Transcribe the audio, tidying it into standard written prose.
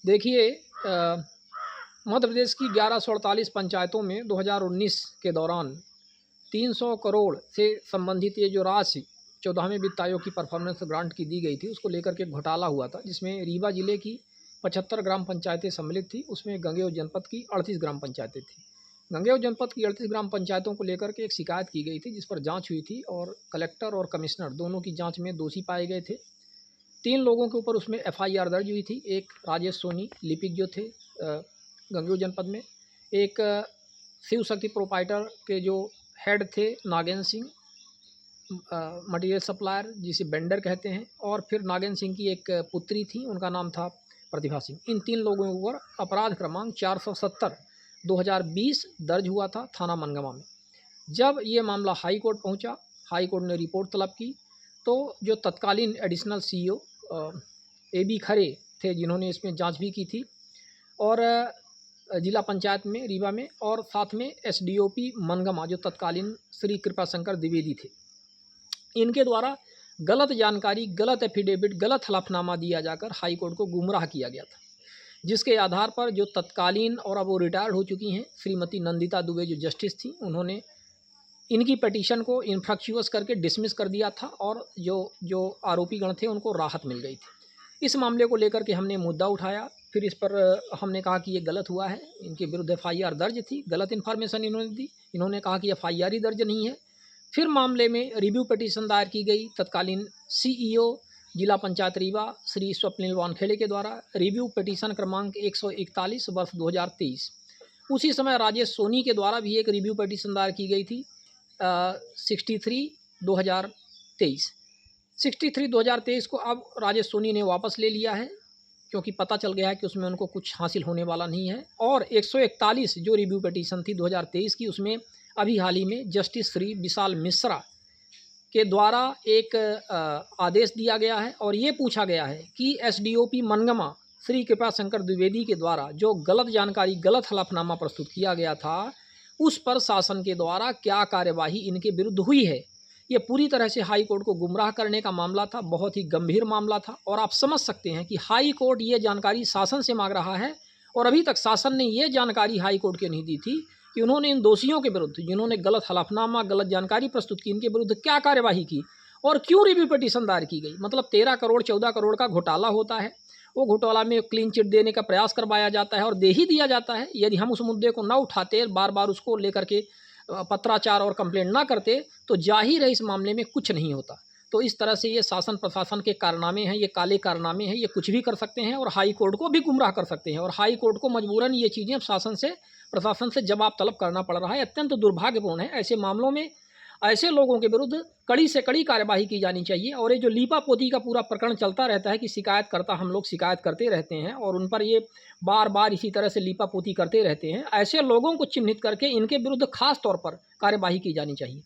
देखिए, मध्य प्रदेश की 1148 पंचायतों में 2019 के दौरान 300 करोड़ से संबंधित ये जो राशि 14वें वित्त आयोग की परफॉर्मेंस ग्रांट की दी गई थी, उसको लेकर के घोटाला हुआ था, जिसमें रीवा जिले की 75 ग्राम पंचायतें सम्मिलित थी। उसमें गंगेय जनपद की 38 ग्राम पंचायतें थी। गंगेय जनपद की 38 ग्राम पंचायतों को लेकर के एक शिकायत की गई थी, जिस पर जांच हुई थी और कलेक्टर और कमिश्नर दोनों की जांच में दोषी पाए गए थे। 3 लोगों के ऊपर उसमें एफआईआर दर्ज हुई थी। एक राजेश सोनी लिपिक जो थे गंगेय जनपद में, एक शिव शक्ति प्रोपाइटर के जो हेड थे नागेंद्र सिंह, मटेरियल सप्लायर जिसे बेंडर कहते हैं, और फिर नागेंद्र सिंह की एक पुत्री थी, उनका नाम था प्रतिभा सिंह। इन 3 लोगों के ऊपर अपराध क्रमांक 470/2020 दर्ज हुआ था थाना मनगमा में। जब ये मामला हाई कोर्ट पहुंचा, हाई कोर्ट ने रिपोर्ट तलब की, तो जो तत्कालीन एडिशनल सीईओ AB खरे थे, जिन्होंने इसमें जांच भी की थी, और जिला पंचायत में रीवा में, और साथ में SDOP मनगमा जो तत्कालीन श्री कृपाशंकर द्विवेदी थे, इनके द्वारा गलत जानकारी, गलत एफिडेविट, गलत हलफनामा दिया जाकर हाई कोर्ट को गुमराह किया गया था, जिसके आधार पर जो तत्कालीन और अब वो रिटायर्ड हो चुकी हैं श्रीमती नंदिता दुबे जो जस्टिस थी, उन्होंने इनकी पिटीशन को इनफ्रक्चुअस करके डिसमिस कर दिया था, और जो आरोपी गण थे उनको राहत मिल गई थी। इस मामले को लेकर के हमने मुद्दा उठाया, फिर इस पर हमने कहा कि ये गलत हुआ है, इनके विरुद्ध FIR दर्ज थी, गलत इन्फॉर्मेशन इन्होंने दी। इन्होंने कहा कि FIR ही दर्ज नहीं है। फिर मामले में रिव्यू पिटीशन दायर की गई तत्कालीन CEO जिला पंचायत रीवा श्री स्वप्निल वानखेड़े के द्वारा, रिव्यू पिटीशन क्रमांक 141 वर्ष 2023। उसी समय राजेश सोनी के द्वारा भी एक रिव्यू पिटीशन दायर की गई थी 63/2023। 63/2023 को अब राजेश सोनी ने वापस ले लिया है, क्योंकि पता चल गया है कि उसमें उनको कुछ हासिल होने वाला नहीं है। और 141 जो रिव्यू पिटीशन थी 2023 की, उसमें अभी हाल ही में जस्टिस श्री विशाल मिश्रा के द्वारा एक आदेश दिया गया है, और ये पूछा गया है कि SDOP मनगमा श्री कृपाशंकर द्विवेदी के द्वारा जो गलत जानकारी, गलत हलफनामा प्रस्तुत किया गया था, उस पर शासन के द्वारा क्या कार्यवाही इनके विरुद्ध हुई है। ये पूरी तरह से हाई कोर्ट को गुमराह करने का मामला था, बहुत ही गंभीर मामला था, और आप समझ सकते हैं कि हाई कोर्ट ये जानकारी शासन से मांग रहा है, और अभी तक शासन ने ये जानकारी हाई कोर्ट को नहीं दी थी कि उन्होंने इन दोषियों के विरुद्ध, जिन्होंने गलत हलफनामा, गलत जानकारी प्रस्तुत की, इनके विरुद्ध क्या कार्यवाही की और क्यों रिव्यू पिटीशन दायर की गई। मतलब 13 करोड़ 14 करोड़ का घोटाला होता है, वो घोटाला में क्लीन चिट देने का प्रयास करवाया जाता है और दे ही दिया जाता है। यदि हम उस मुद्दे को ना उठाते, बार बार उसको लेकर के पत्राचार और कंप्लेंट ना करते, तो जाहिर है इस मामले में कुछ नहीं होता। तो इस तरह से ये शासन प्रशासन के कारनामे हैं, ये काले कारनामे हैं, ये कुछ भी कर सकते हैं और हाई कोर्ट को भी गुमराह कर सकते हैं, और हाई कोर्ट को मजबूरन ये चीज़ें शासन से, प्रशासन से जवाब तलब करना पड़ रहा है। अत्यंत दुर्भाग्यपूर्ण है। ऐसे मामलों में ऐसे लोगों के विरुद्ध कड़ी से कड़ी कार्यवाही की जानी चाहिए। और ये जो लीपापोती का पूरा प्रकरण चलता रहता है कि शिकायतकर्ता, हम लोग शिकायत करते रहते हैं और उन पर ये बार बार इसी तरह से लीपापोती करते रहते हैं, ऐसे लोगों को चिन्हित करके इनके विरुद्ध खास तौर पर कार्यवाही की जानी चाहिए।